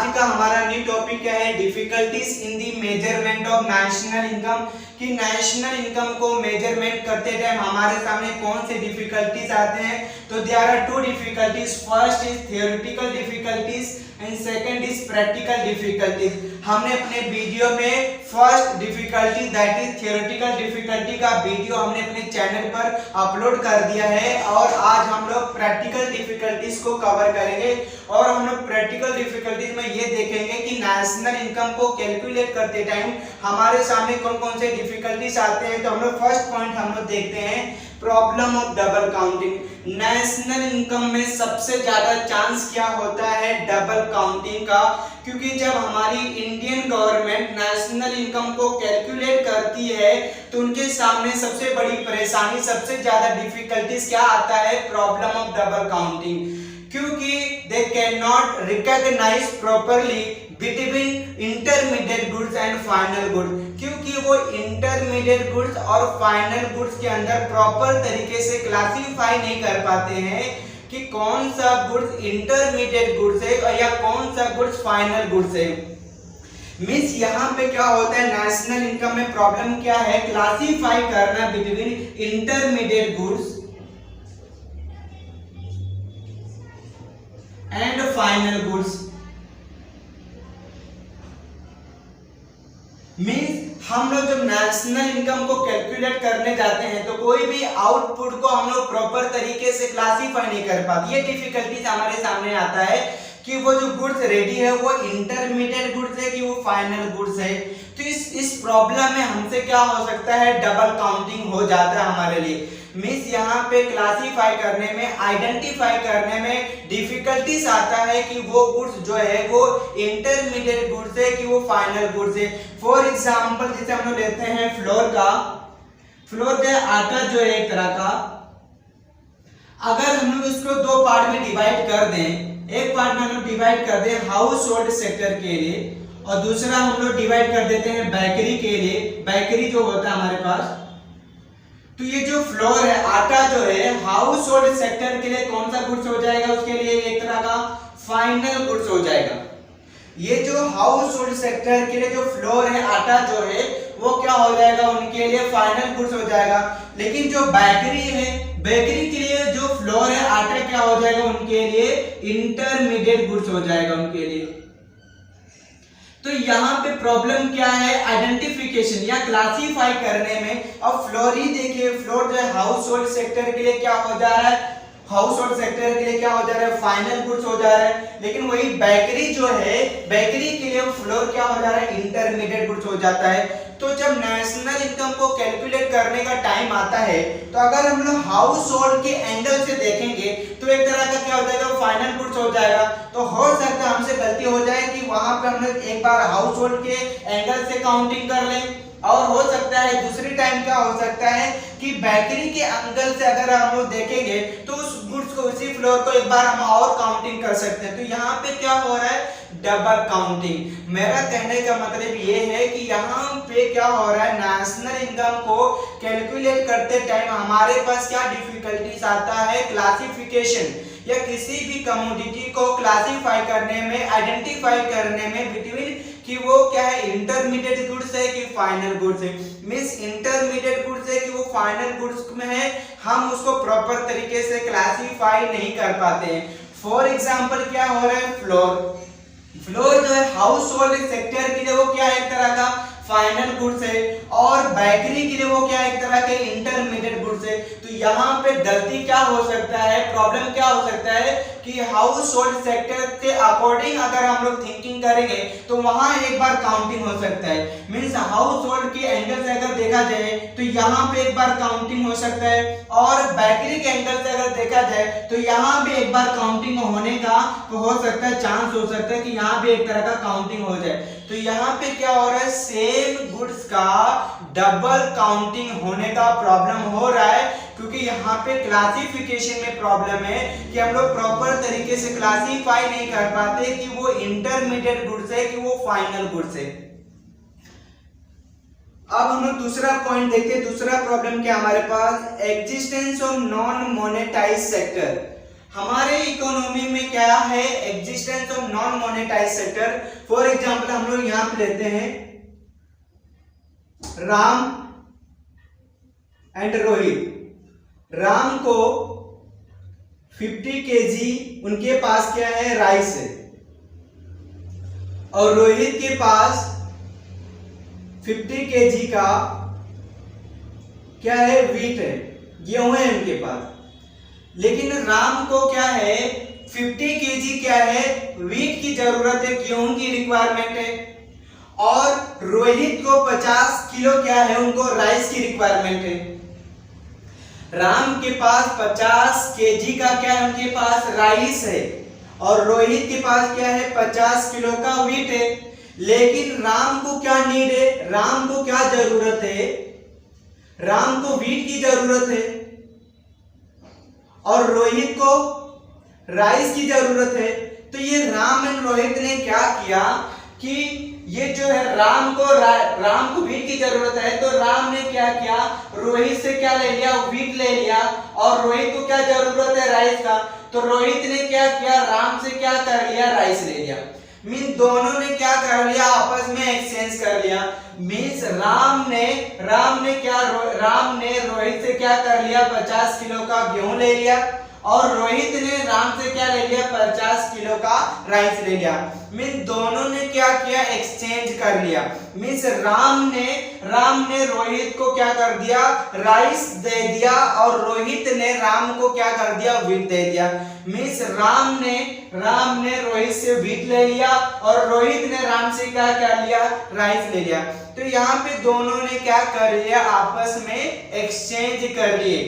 आज का हमारा न्यू टॉपिक क्या है, difficulties in the measurement of national income. कि नेशनल इनकम को मेजरमेंट करते टाइम हमारे सामने कौन से डिफिकल्टीज आते हैं। तो there are two difficulties, first is theoretical difficulties and second is practical difficulties. हमने अपने वीडियो में first difficulty that is theoretical difficulty का वीडियो हमने अपने चैनल पर अपलोड कर दिया है और आज हम लोग प्रैक्टिकल डिफिकल्टीज को कवर करेंगे। और हम लोग प्रैक्टिकल डिफिकल्टीज में ये देखेंगे कि नेशनल इनकम को कैलकुलेट करते टाइम हमारे सामने कौन कौन से डिफिकल्टीज आते हैं। तो हम लोग फर्स्ट पॉइंट हम लोग देखते हैं, problem of double counting. National income में सबसे ज्यादा चांस क्या होता है, डबल काउंटिंग का। क्योंकि जब हमारी इंडियन गवर्नमेंट नेशनल इनकम को कैलकुलेट करती है तो उनके सामने सबसे बड़ी परेशानी, सबसे ज्यादा डिफिकल्टीज क्या आता है, प्रॉब्लम ऑफ डबल काउंटिंग। क्योंकि they can not recognize properly between intermediate goods and final goods. क्योंकि वो इंटरमीडिएट गुड्स और फाइनल गुड्स के अंदर प्रॉपर तरीके से क्लासिफाई नहीं कर पाते हैं कि कौन सा गुड्स इंटरमीडिएट गुड्स है या कौन सा गुड्स फाइनल गुड्स है। मींस यहाँ पे क्या होता है, नेशनल इनकम में प्रॉब्लम क्या है, क्लासिफाई करना between intermediate goods and final goods. Means हम लोग जब नेशनल इनकम को कैलकुलेट करने जाते हैं तो कोई भी आउटपुट को हम लोग प्रॉपर तरीके से क्लासिफाई नहीं कर पाते। ये डिफिकल्टीज हमारे सामने आता है कि वो जो गुड्स रेडी है वो इंटरमीडिएट गुड्स है कि वो फाइनल गुड्स है। तो इस प्रॉब्लम में हमसे क्या हो सकता है, डबल काउंटिंग हो जाता है हमारे लिए। मींस यहाँ पे क्लासिफाई करने में, आइडेंटिफाई करने में डिफिकल्टीज आता है कि वो गुड्स जो है वो इंटरमीडिएट गुड्स है कि वो फाइनल गुड्स है। फॉर एग्जांपल जैसे हम लोग लेते हैं फ्लोर का आटा जो है एक तरह का, अगर हम लोग इसको दो पार्ट में डिवाइड कर दें, एक पार्ट में हम लोग डिवाइड कर दें हाउस होल्ड सेक्टर के लिए और दूसरा हम लोग डिवाइड कर देते हैं बेकरी के लिए, बेकरी जो होता है हमारे पास। तो ये जो फ्लोर है, आटा जो है हाउस होल्ड सेक्टर के लिए कौन सा गुड्स हो जाएगा, उसके लिए एक तरह का फाइनल गुड्स हो जाएगा। ये जो हाउस होल्ड सेक्टर के लिए जो फ्लोर है, आटा जो है वो क्या हो जाएगा, उनके लिए फाइनल गुड्स हो जाएगा। लेकिन जो बेकरी है, बेकरी के लिए जो फ्लोर है, आटा क्या हो जाएगा, उनके लिए इंटरमीडिएट गुड्स हो जाएगा उनके लिए। तो यहाँ पे प्रॉब्लम क्या है, आइडेंटिफिकेशन या क्लासिफाई करने में। अब फ्लोर ही देखिए, फ्लोर जो है हाउस होल्ड सेक्टर के लिए क्या हो जा रहा है, हाउस होल्ड सेक्टर के लिए क्या हो जा रहा है, फाइनल गुड्स हो जा रहा है। लेकिन वही बेकरी जो है, बेकरी के लिए फ्लोर क्या हो जा रहा है, इंटरमीडिएट गुड्स हो जाता है। तो जब नेशनल इनकम को कैलकुलेट करने का टाइम आता है तो अगर हम लोग हाउस होल्ड के एंगल से देखेंगे तो एक तरह का क्या हो जाएगा, फाइनल गुड्स हो जाएगा। तो हो सकता है हमसे गलती हो जाए कि वहां पे हम लोग एक बार हाउस होल्ड के एंगल से काउंटिंग कर लें, और हो सकता है दूसरी टाइम क्या हो सकता है कि बेकरी के एंगल से अगर हम लोग देखेंगे तो उस गुड्स को, उसी फ्लोर को एक बार हम और काउंटिंग कर सकते हैं। तो यहाँ पे क्या हो रहा है, डबल काउंटिंग। मेरा कहने का मतलब ये है कि यहाँ पे क्या हो रहा है, नेशनल इनकम को कैलकुलेट करते टाइम हमारे पास क्या डिफिकल्टीज आता है, क्लासिफिकेशन या किसी भी कमोडिटी को क्लासिफाई करने में, आइडेंटिफाई करने में बिटवीन कि वो क्या है, इंटरमीडिएट गुड्स है कि फाइनल गुड्स है। मींस इंटरमीडिएट गुड्स है कि वो फाइनल गुड्स में है, हम उसको प्रॉपर तरीके से क्लासिफाई नहीं कर पाते हैं। फॉर एग्जांपल क्या हो रहा है, फ्लोर जो है हाउस होल्ड सेक्टर के लिए वो क्या है, एक तरह का फाइनल गुड्स है, और बेकरी के लिए वो क्या है, एक तरह के इंटरमीडिएट गुड्स है। तो यहाँ पे गलती क्या हो सकता है, प्रॉब्लम क्या हो सकता है कि हाउस होल्ड सेक्टर के अकॉर्डिंग अगर हम लोग थिंकिंग करेंगे तो वहां एक बार काउंटिंग हो सकता है। मींस हाउस होल्ड के एंगल से अगर देखा जाए तो यहाँ पे एक बार काउंटिंग हो सकता है, और बेकरी के एंगल से अगर देखा जाए तो यहाँ भी एक बार काउंटिंग होने का तो हो सकता है, चांस हो सकता है कि यहाँ भी एक तरह का काउंटिंग हो जाए। तो यहाँ पे क्या हो रहा है, सेम गुड्स का डबल काउंटिंग होने का प्रॉब्लम हो रहा है। क्योंकि यहाँ पे क्लासिफिकेशन में प्रॉब्लम है कि हम लोग प्रॉपर तरीके से क्लासिफाई नहीं कर पाते कि वो इंटरमीडिएट गुड्स है कि वो फाइनल गुड्स है। अब हम लोग दूसरा पॉइंट देखते हैं, दूसरा प्रॉब्लम क्या हमारे पास, existence of non monetize sector. हमारे इकोनॉमी में क्या है, existence of non monetize sector. For example हम लोग यहां पे लेते हैं राम एंड रोहित। राम को 50 केजी उनके पास क्या है, राइस है, और रोहित के पास 50 केजी का क्या है, व्हीट है, गेहूं है उनके पास। लेकिन राम को क्या है, 50 केजी क्या है, व्हीट की जरूरत है, गेहूं की रिक्वायरमेंट है, और रोहित को 50 किलो क्या है, उनको राइस की रिक्वायरमेंट है। राम के पास 50 केजी का क्या है, उनके पास राइस है, और रोहित के पास क्या है, 50 किलो का व्हीट है। लेकिन राम को क्या नीड है, राम को क्या जरूरत है, राम को व्हीट की जरूरत है, और रोहित को राइस की जरूरत है। तो ये राम एंड रोहित ने क्या किया कि ये जो है राम को व्हीट की जरूरत है, तो राम ने क्या किया, रोहित से क्या ले लिया, व्हीट ले लिया, और रोहित को क्या जरूरत है, राइस का, तो रोहित ने क्या किया, राम से क्या कर लिया, राइस ले लिया। मीन दोनों ने क्या कर लिया, आपस में एक्सचेंज कर लिया। मीन्स राम ने रोहित से क्या कर लिया, 50 किलो का गेहूं ले लिया, और रोहित ने राम से क्या ले लिया, 50 किलो का राइस ले लिया। मीन दोनों ने क्या किया, एक्सचेंज कर लिया। मीन्स राम ने रोहित को क्या कर दिया, राइस दे दिया, और रोहित ने राम को क्या कर दिया, व्हीट दे दिया। मीन्स राम ने रोहित से व्हीट ले लिया, और रोहित ने राम से क्या कर लिया, राइस ले लिया। तो यहाँ पे दोनों ने क्या कर लिया, आपस में एक्सचेंज कर लिए।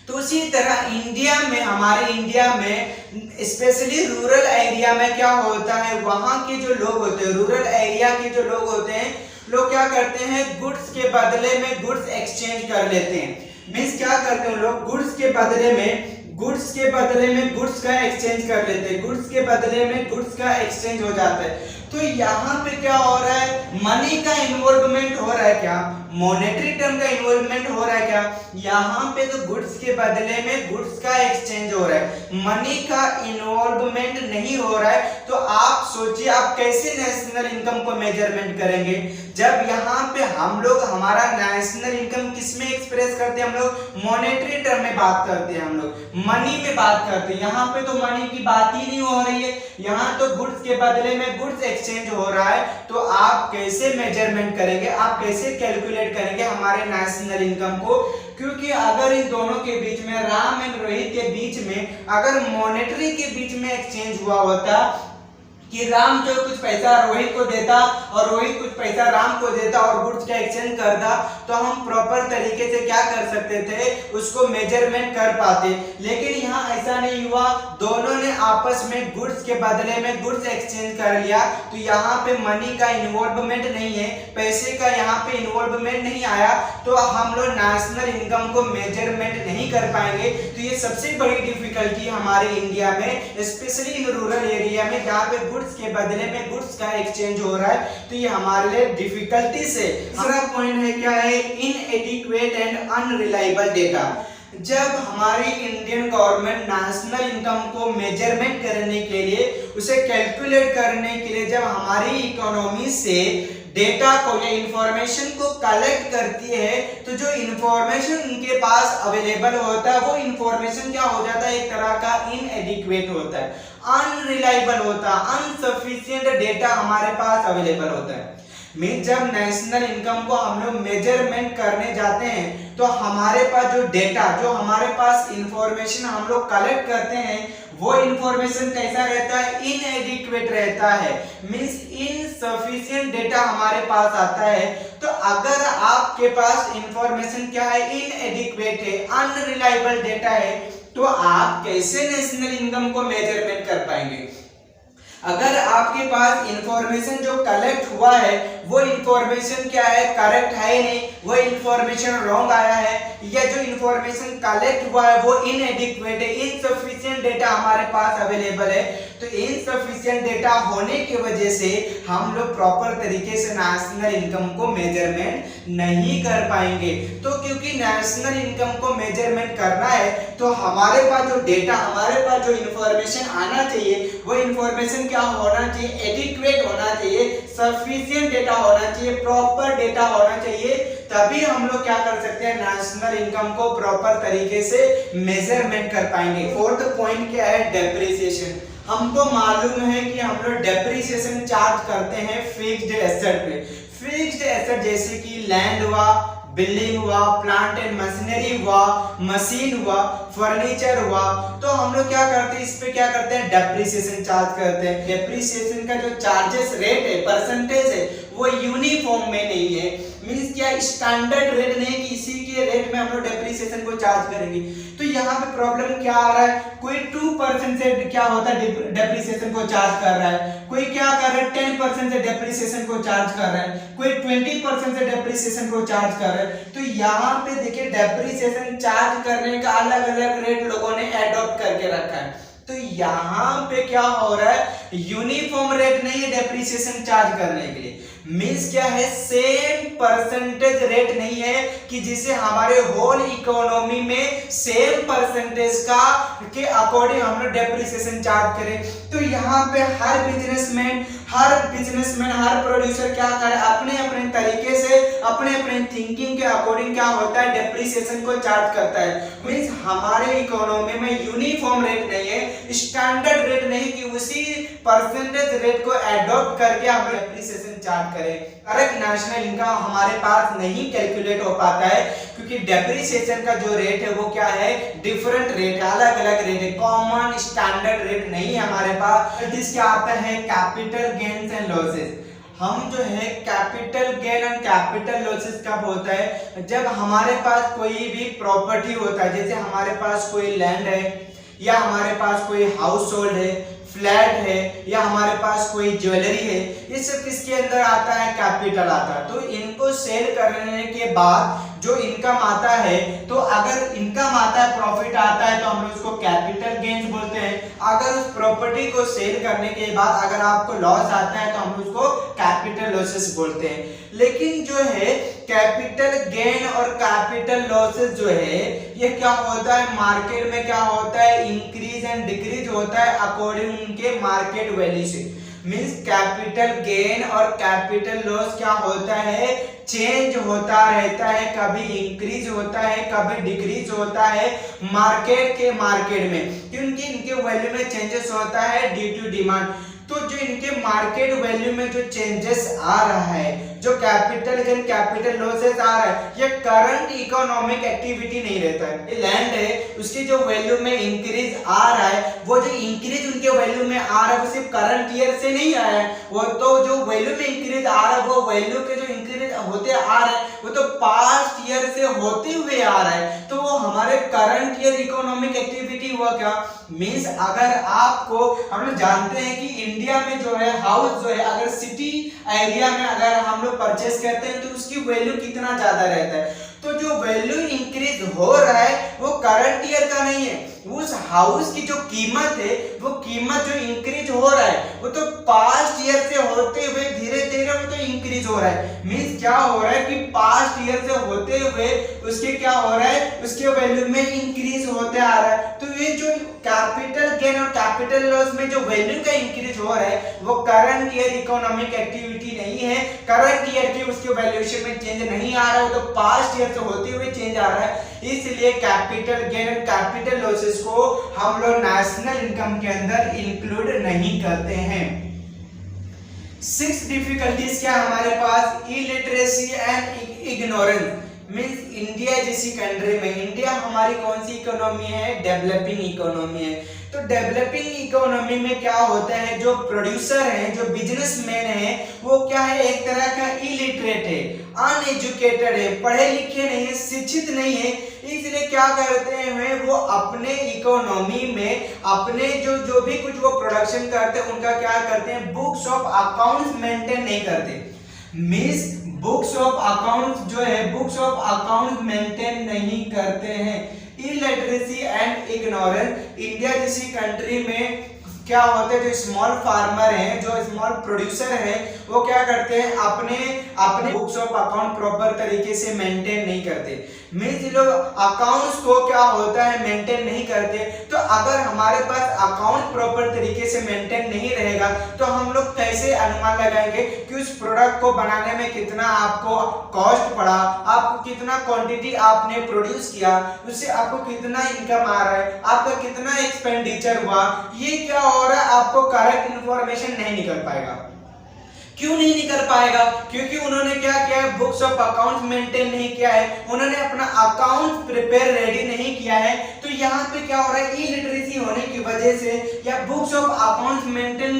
तो उसी तरह हमारे इंडिया में स्पेशली रूरल एरिया में क्या होता है, वहां के जो लोग होते हैं, रूरल एरिया के जो लोग होते हैं, लोग क्या करते हैं, गुड्स के बदले में गुड्स एक्सचेंज कर लेते हैं। मीन्स क्या करते हैं लोग, गुड्स के बदले में गुड्स का एक्सचेंज कर लेते हैं, गुड्स के बदले में गुड्स का एक्सचेंज हो जाता है। तो यहाँ पे क्या हो रहा है, मनी का इन्वॉल्वमेंट हो रहा है क्या, मॉनेटरी टर्म का इन्वॉल्वमेंट हो रहा है क्या, यहाँ पे तो गुड्स के बदले में गुड्स का एक्सचेंज हो रहा है, मनी का इन्वॉल्वमेंट नहीं हो रहा है। तो आप सोचिए, आप कैसे नेशनल इनकम को मेजरमेंट करेंगे, जब यहाँ पे हम लोग हमारा नेशनल इनकम किस में एक्सप्रेस करते हैं, हम लोग मॉनेटरी टर्म में बात करते हैं, हम लोग मनी में बात करते हैं। यहाँ पे तो मनी की बात ही नहीं हो रही है, यहाँ तो गुड्स के बदले में गुड्स एक्सचेंज हो रहा है। तो आप कैसे मेजरमेंट करेंगे, आप कैसे कैलकुलेट करेंगे हमारे नेशनल इनकम को, क्योंकि अगर इन दोनों के बीच में, राम एंड रोहित के बीच में अगर मॉनेटरी के बीच में एक्सचेंज हुआ होता कि राम जो कुछ पैसा रोहित को देता और रोहित कुछ पैसा राम को देता और गुड्स का एक्सचेंज करता, तो हम प्रॉपर तरीके से क्या कर सकते थे, उसको मेजरमेंट कर पाते। लेकिन यहाँ ऐसा नहीं हुआ, दोनों ने आपस में गुड्स के बदले में गुड्स एक्सचेंज कर लिया। तो यहाँ पे मनी का इन्वॉल्वमेंट नहीं है, पैसे का यहाँ पे इन्वॉल्वमेंट नहीं आया, तो हम लोग नेशनल इनकम को मेजरमेंट नहीं कर पाएंगे। तो ये सबसे बड़ी डिफिकल्टी हमारे इंडिया में, स्पेशली इन रूरल एरिया में जहाँ पे गुड्स के बदले में गुड्स का एक्सचेंज हो रहा है। तो ये हमारे लिए डिफिकल्टी से। दूसरा पॉइंट है क्या है, इनएडिक्वेट एंड अनरिलायबल डेटा। जब हमारी इंडियन गवर्नमेंट नेशनल इनकम को मेजरमेंट करने के लिए, उसे कैलकुलेट करने के लिए जब हमारी इकोनॉमी से डेटा को या इंफॉर्मेशन को कलेक्ट करती है, तो जो इंफॉर्मेशन उनके पास अवेलेबल होता है वो इंफॉर्मेशन क्या हो जाता है, एक तरह का इनएडिक्वेट होता है, अनरिलायबल होता है, अनसफिशिएंट डेटा हमारे पास अवेलेबल होता है। मीन जब नेशनल इनकम को हम लोग मेजरमेंट करने जाते हैं, तो हमारे पास जो डेटा, जो हमारे पास इंफॉर्मेशन हम लोग कलेक्ट करते हैं, वो इंफॉर्मेशन कैसा रहता है, इनएडिक्वेट रहता है, मींस इनसफिशिएंट डेटा हमारे पास आता है। तो अगर आपके पास इंफॉर्मेशन क्या है, इनएडिक्वेट है, अनरिलायबल डेटा है, तो आप कैसे नेशनल इनकम को मेजरमेंट कर पाएंगे। अगर आपके पास इंफॉर्मेशन जो कलेक्ट हुआ है वो इंफॉर्मेशन क्या है, करेक्ट है नहीं, वो इंफॉर्मेशन रॉन्ग आया है, या जो इंफॉर्मेशन कलेक्ट हुआ है वो इनएडिक्वेट है, इनसफिशिएंट डेटा हमारे पास अवेलेबल है। तो इनसफिशिएंट डेटा होने की वजह से हम लोग प्रॉपर तरीके से नेशनल इनकम को मेजरमेंट नहीं कर पाएंगे। तो क्योंकि नेशनल इनकम को मेजरमेंट करना है तो हमारे पास जो डेटा, हमारे पास जो इंफॉर्मेशन आना चाहिए वो इंफॉर्मेशन क्या होना चाहिए, एडिक्वेट होना चाहिए, सफिशिएंट डेटा होना चाहिए, प्रॉपर डेटा होना चाहिए, तभी हम लोग क्या कर सकते हैं, नेशनल इनकम को प्रॉपर तरीके से मेजरमेंट कर पाएंगे। फोर्थ पॉइंट क्या है, डेप्रिसिएशन। हमको मालूम है कि हम लोग डेप्रिसिएशन चार्ज करते हैं फिक्स्ड एसेट पे। फिक्स्ड एसेट जैसे कि लैंड हुआ, बिल्डिंग हुआ, प्लांट एंड मशीनरी हुआ, मशीन हुआ, फर्नीचर हुआ, तो हम लोग क्या करते हैं, इस पे क्या करते हैं, डेप्रिसिएशन चार्ज करते हैं। डेप्रिसिएशन का जो चार्जेस रेट है, परसेंटेज है, वो यूनिफॉर्म में नहीं है, मींस क्या स्टैंडर्ड रेट नहीं कि इसी के रेट में हम लोग डेप्रिसिएशन को चार्ज करेंगे। तो यहाँ पे प्रॉब्लम क्या आ रहा है, कोई 2% से क्या होता है डेप्रिसिएशन को चार्ज कर रहा है, कोई क्या कर रहा है 10% से डेप्रिसिएशन को चार्ज कर रहा है, कोई 20% से डेप्रिसिएशन को चार्ज कर रहा है। तो यहाँ पे देखिए डेप्रिसिएशन चार्ज करने का अलग अलग रेट लोगों ने एडॉप्ट करके रखा है। तो यहाँ पे क्या हो रहा है, यूनिफॉर्म रेट नहीं है डेप्रिसिएशन चार्ज करने के लिए, मींस क्या है, सेम परसेंटेज रेट नहीं है कि जिसे हमारे होल इकोनॉमी में सेम परसेंटेज का के अकॉर्डिंग हम लोग डेप्रिसिएशन चार्ज करें। तो यहाँ पे हर बिजनेसमैन, हर प्रोड्यूसर क्या करे, अपने अपने तरीके से, अपने अपने थिंकिंग के अकॉर्डिंग क्या होता है, डेप्रिसिएशन को चार्ज करता है। मींस हमारे इकोनॉमी में यूनिफॉर्म रेट नहीं है, स्टैंडर्ड रेट नहीं कि उसी परसेंटेज रेट को एडॉप्ट करके हम डेप्रिसिएशन चार्ज करें। करेक्ट नेशनल इनकम हमारे पास नहीं कैलकुलेट हो पाता है क्योंकि डेप्रिसिएशन का जो रेट है वो क्या है, डिफरेंट रेट है, अलग अलग रेट है, कॉमन स्टैंडर्ड रेट नहीं है हमारे पास। जिसके आता है कैपिटल गेन्स एंड लॉसेस। हम जो है capital gain and capital losses कब होता है, जब हमारे पास कोई भी प्रॉपर्टी होता है, जैसे हमारे पास कोई लैंड है, या हमारे पास कोई हाउस होल्ड है, फ्लैट है, या हमारे पास कोई ज्वेलरी है, ये सब किसके अंदर आता है, कैपिटल आता है। तो इनको सेल करने के बाद जो इनकम आता है, तो अगर इनकम आता है, प्रॉफिट आता है, तो हम लोग उसको कैपिटल गेन्स बोलते हैं। अगर उस प्रॉपर्टी को सेल करने के बाद अगर आपको लॉस आता है तो हम उसको कैपिटल लॉसेस बोलते हैं। लेकिन जो है कैपिटल गेन और कैपिटल लॉसेस जो है ये क्या होता है, मार्केट में क्या होता है, इंक्रीज एंड डिक्रीज होता है अकॉर्डिंग उनके मार्केट वैल्यू से। मींस कैपिटल गेन और कैपिटल लॉस क्या होता है, चेंज होता रहता है, कभी इंक्रीज होता है, कभी डिक्रीज होता है मार्केट में, क्योंकि इनके वैल्यू में चेंजेस होता है ड्यू टू डिमांड। तो जो इनके मार्केट वैल्यू में जो चेंजेस आ रहा है, जो कैपिटल गेन कैपिटल लॉसेस आ रहा है, ये करंट इकोनॉमिक एक्टिविटी नहीं रहता है। लैंड है उसकी जो वैल्यू में इंक्रीज आ रहा है, वो जो इंक्रीज उनके वैल्यू में आ रहा है वो सिर्फ करंट ईयर से नहीं आया है, वो तो जो वैल्यू में इंक्रीज आ रहा है वो वैल्यू के जो इंक्रीज होते आ रहे हैं वो तो पास्ट ईयर से होते हुए आ रहा है। तो वो हमारे करंट ईयर इकोनॉमिक एक्टिविटी हुआ क्या, मींस अगर आपको, हम लोग जानते हैं कि इंडिया में जो है हाउस जो है अगर सिटी एरिया में अगर हम लोग परचेस करते हैं तो उसकी वैल्यू कितना ज्यादा रहता है। तो जो वैल्यू इंक्रीज हो रहा है वो करंट ईयर का नहीं है, उस हाउस की जो कीमत है वो कीमत जो इंक्रीज हो रहा है वो तो पास्ट ईयर से होते हुए धीरे धीरे वो तो इंक्रीज हो रहा है। मींस क्या हो रहा है कि पास्ट ईयर से होते हुए उसके क्या हो रहा है, उसके वैल्यू में इंक्रीज होते आ रहा है। तो ये जो कैपिटल गेन और कैपिटल लॉस में जो वैल्यू का इंक्रीज हो रहा है वो करंट ईयर इकोनॉमिक एक्टिविटी नहीं है, करंट ईयर की उसके वैल्यूएशन में चेंज नहीं आ रहा है, वो तो पास्ट ईयर से होते हुए चेंज आ रहा है। इसलिए कैपिटल गेन और कैपिटल लॉसेस को हम लोग नेशनल इनकम के अंदर इंक्लूड नहीं करते हैं। 6 डिफिकल्टीज क्या हमारे पास, illiteracy and ignorance. Means India जैसी कंट्री में, इंडिया हमारी कौन सी इकोनॉमी है, डेवलपिंग इकोनॉमी है। तो डेवलपिंग इकोनॉमी में क्या होता है, जो प्रोड्यूसर हैं, जो बिजनेसमैन हैं, वो क्या है, एक तरह का इलिटरेट है, अनएजुकेटेड है, पढ़े लिखे नहीं है, शिक्षित नहीं है। इसलिए क्या करते हैं वो अपने इकोनॉमी में अपने जो भी कुछ वो प्रोडक्शन करते हैं उनका क्या करते हैं, बुक्स ऑफ अकाउंट्स मेंटेन नहीं करते। मींस बुक्स ऑफ अकाउंट्स जो है बुक्स ऑफ अकाउंट्स मेंटेन नहीं करते हैं। इलिटरेसी एंड इग्नोरेंस, इंडिया जैसी कंट्री में क्या होते हैं, जो स्मॉल फार्मर हैं, जो स्मॉल प्रोड्यूसर हैं, वो क्या करते हैं, अपने बुक्स ऑफ अकाउंट प्रॉपर तरीके से मेंटेन नहीं करते। मींस ये लोग अकाउंट्स को क्या होता है मेंटेन नहीं करते। तो अगर हमारे पास अकाउंट प्रॉपर तरीके से मेंटेन नहीं रहेगा तो हम लोग कैसे अनुमान लगाएंगे कि उस प्रोडक्ट को बनाने में कितना आपको कॉस्ट पड़ा, आपको कितना क्वांटिटी आपने प्रोड्यूस किया, उससे आपको कितना इनकम आ रहा है, आपका कितना एक्सपेंडिचर हुआ, ये क्या हो रहा है, आपको करेक्ट इंफॉर्मेशन नहीं निकल पाएगा। क्यों नहीं निकल पाएगा? क्योंकि उन्होंने क्या किया है, बुक्स ऑफ अकाउंट मेंटेन नहीं किया है, उन्होंने अपना अकाउंट प्रिपेयर रेडी नहीं किया है। तो यहाँ पे क्या हो रहा है, इलिटरेसी होने की वजह से या बुक्स ऑफ अकाउंट मेंटेन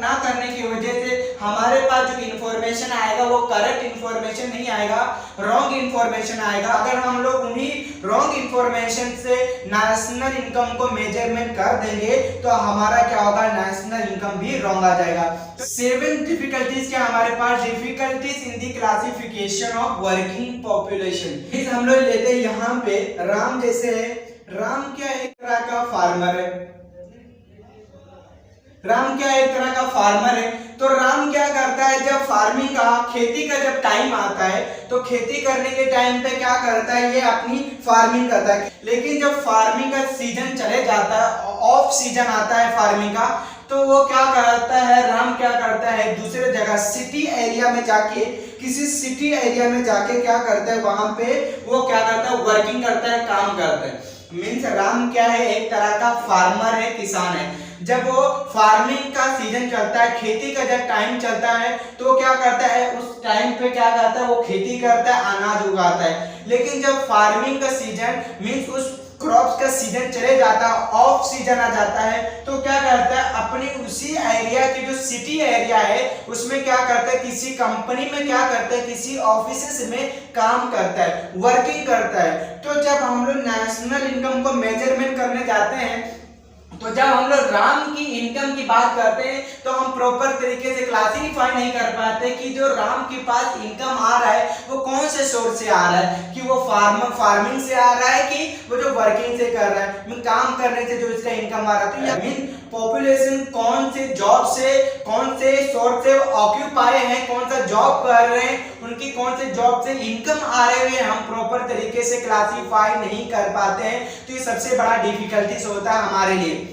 ना करने की वजह से हमारे पास जो इंफॉर्मेशन आएगा वो करेक्ट इंफॉर्मेशन नहीं आएगा, रॉन्ग इंफॉर्मेशन आएगा। अगर हम लोग उन्हीं रॉन्ग इंफॉर्मेशन से नेशनल इनकम को मेजरमेंट कर देंगे तो हमारा क्या होगा, नेशनल इनकम भी रॉन्ग आ जाएगा। 7 डिफिकल्टीज क्या हमारे पास, difficulties in the classification of working population. इस हम लोग लेते हैं यहाँ पे राम जैसे है, राम क्या एक तरह का फार्मर है, राम क्या एक तरह का फार्मर है। तो राम क्या करता है, जब फार्मिंग का खेती का जब टाइम आता है तो खेती करने के टाइम पे क्या करता है, ये अपनी फार्मिंग करता है। लेकिन जब फार्मिंग का सीजन चले जाता है, ऑफ सीजन आता है फार्मिंग का, तो वो क्या करता है, राम क्या करता है, दूसरे जगह सिटी एरिया में जाके, किसी सिटी एरिया में जाके क्या करता है, वहां पे वो क्या करता है, वर्किंग करता है, काम करता है। मीन्स राम क्या है, एक तरह का फार्मर है, किसान है। जब वो फार्मिंग का सीजन चलता है, खेती का जब टाइम चलता है, तो क्या करता है, उस टाइम पे क्या करता है, वो खेती करता है, अनाज उगाता है। लेकिन जब फार्मिंग का सीजन मीन्स उस क्रॉप्स का सीजन चले जाता है, ऑफ सीजन आ जाता है, तो क्या करता है, अपनी उसी एरिया की जो सिटी एरिया है उसमें क्या करता है, किसी कंपनी में क्या करता है, किसी ऑफिस में काम करता है, वर्किंग करता है। तो जब हम लोग नेशनल इनकम को मेजरमेंट करने जाते हैं, तो जब हम लोग राम की इनकम की बात करते हैं तो हम प्रॉपर तरीके से क्लासिफाई नहीं कर पाते कि जो राम के पास इनकम आ रहा है वो कौन से सोर्स से आ रहा है, कि वो फार्मिंग से आ रहा है कि वो जो वर्किंग से कर रहा है, काम करने से जो इसका इनकम आ रहा है। तो या मीन पॉपुलेशन कौन से जॉब से, कौन से सोर्स से ऑक्यूपाई है, कौन सा जॉब कर रहे हैं, उनकी कौन से जॉब से इनकम आ रहे हैं, हम प्रॉपर तरीके से क्लासिफाई नहीं कर पाते हैं। तो ये सबसे बड़ा डिफिकल्टीज होता है हमारे लिए।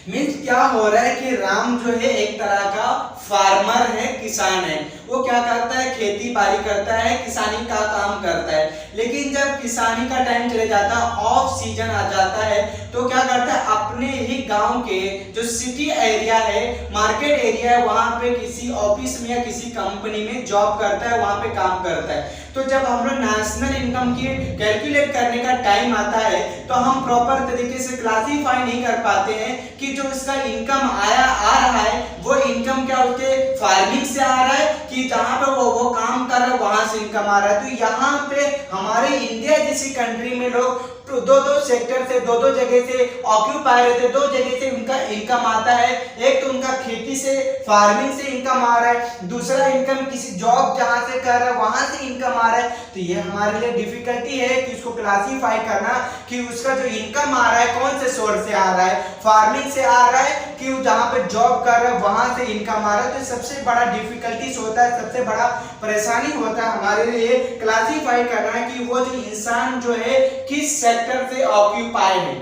मीन्स क्या हो रहा है कि राम जो है एक तरह का फार्मर है, किसान है, वो क्या करता है, खेती बाड़ी करता है, किसानी का काम करता है। लेकिन जब किसानी का टाइम चले जाता है, ऑफ सीजन आ जाता है, तो क्या करता है, अपने ही गांव के जो सिटी एरिया है, मार्केट एरिया है, वहां पे किसी ऑफिस में या किसी कंपनी में जॉब करता है, वहां पे काम करता है। तो जब हम लोग नेशनल इनकम की कैलकुलेट करने का टाइम आता है तो हम प्रॉपर तरीके से क्लासिफाई नहीं कर पाते हैं कि जो इसका इनकम आ रहा है वो इनकम क्या उसके फार्मिंग से आ रहा है कि जहां पे वो काम कर रहा है वहां से इनकम आ रहा है। तो यहाँ पे हमारे इंडिया जैसी कंट्री में लोग तो दो सेक्टर से, दो जगह से ऑक्यूपाई रहते, दो जगह से उनका इनकम आता है। एक तो उनका खेती से, फार्मिंग से इनकम आ रहा है, दूसरा इनकम किसी जॉब जहां से कर रहा है वहां से इनकम आ रहा है। तो ये हमारे लिए डिफिकल्टी है कि उसको क्लासिफाई करना कि उसका जो इनकम आ रहा है कौन से सोर्स से आ रहा है, फार्मिंग से आ रहा है कि जहां पे जॉब कर रहा है वहां से इनकम आ रहा है। तो सबसे बड़ा डिफिकल्टीज होता है, सबसे बड़ा परेशानी होता है हमारे लिए क्लासिफाई करना कि वो जो इंसान जो है किस सेक्टर से ऑक्यूपाइड है।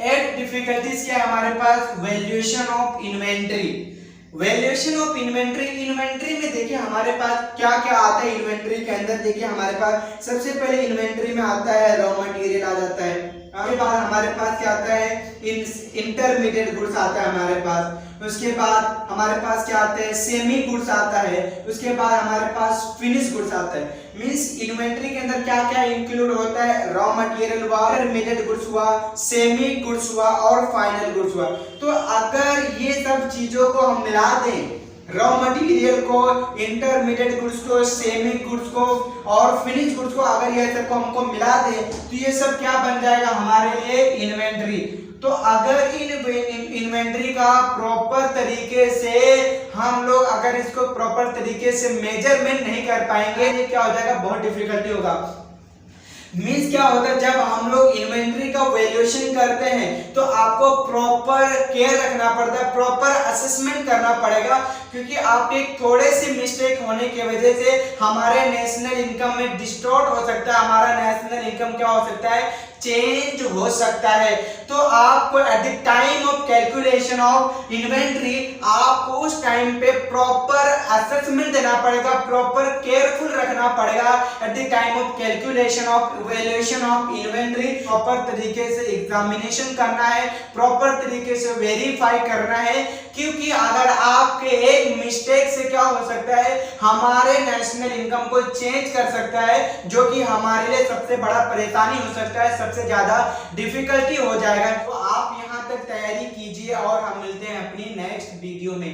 8 डिफिकल्टीज क्या है हमारे पास, valuation of inventory. Valuation of inventory, inventory में देखिए हमारे पास क्या क्या आता है। इन्वेंटरी के अंदर देखिए हमारे पास सबसे पहले इन्वेंटरी में आता है रॉ मटेरियल आ जाता है, उसके बाद हमारे पास क्या आता है, इंटरमीडिएट गुड्स आता है हमारे पास, उसके बाद हमारे पास क्या आता है, सेमी गुड्स आता है, उसके बाद हमारे पास फिनिश गुड्स आता है। मींस इन्वेंटरी के अंदर क्या क्या इंक्लूड होता है, रॉ मटेरियल हुआ, इंटरमीडिएट गुड्स हुआ, सेमी गुड्स हुआ और फाइनल गुड्स हुआ। तो अगर ये सब चीजों को हम मिला दें, रॉ मटेरियल को, इंटरमीडिएट गुड्स को, सेमी गुड्स को और फिनिश गुड्स को, अगर ये सब को हमको मिला दे तो ये सब क्या बन जाएगा हमारे लिए, इन्वेंटरी। तो अगर इन इन्वेंटरी का प्रॉपर तरीके से हम लोग अगर इसको प्रॉपर तरीके से मेजरमेंट नहीं कर पाएंगे, ये क्या हो जाएगा, बहुत डिफिकल्टी होगा। मीन्स क्या होता है, जब हम लोग इन्वेंट्री का वैल्यूएशन करते हैं तो आपको प्रॉपर केयर रखना पड़ता है, प्रॉपर असेसमेंट करना पड़ेगा, क्योंकि आपके थोड़े से मिस्टेक होने की वजह से हमारे नेशनल इनकम में डिस्टॉर्ट हो सकता है, हमारा नेशनल इनकम क्या हो सकता है, चेंज हो सकता है। तो आपको at the time of calculation of inventory आपको उस टाइम पे प्रॉपर असेसमेंट देना पड़ेगा, प्रॉपर केयरफुल रखना पड़ेगा at the time of calculation of valuation of inventory. Proper तरीके से एग्जामिनेशन करना है, प्रॉपर तरीके से वेरीफाई करना है, क्योंकि अगर आपके एक मिस्टेक से क्या हो सकता है, हमारे नेशनल इनकम को चेंज कर सकता है, जो कि हमारे लिए सबसे बड़ा परेशानी हो सकता है, सबसे ज्यादा डिफिकल्टी हो जाएगा। तो आप यहां तक तैयारी कीजिए और हम मिलते हैं अपनी नेक्स्ट वीडियो में।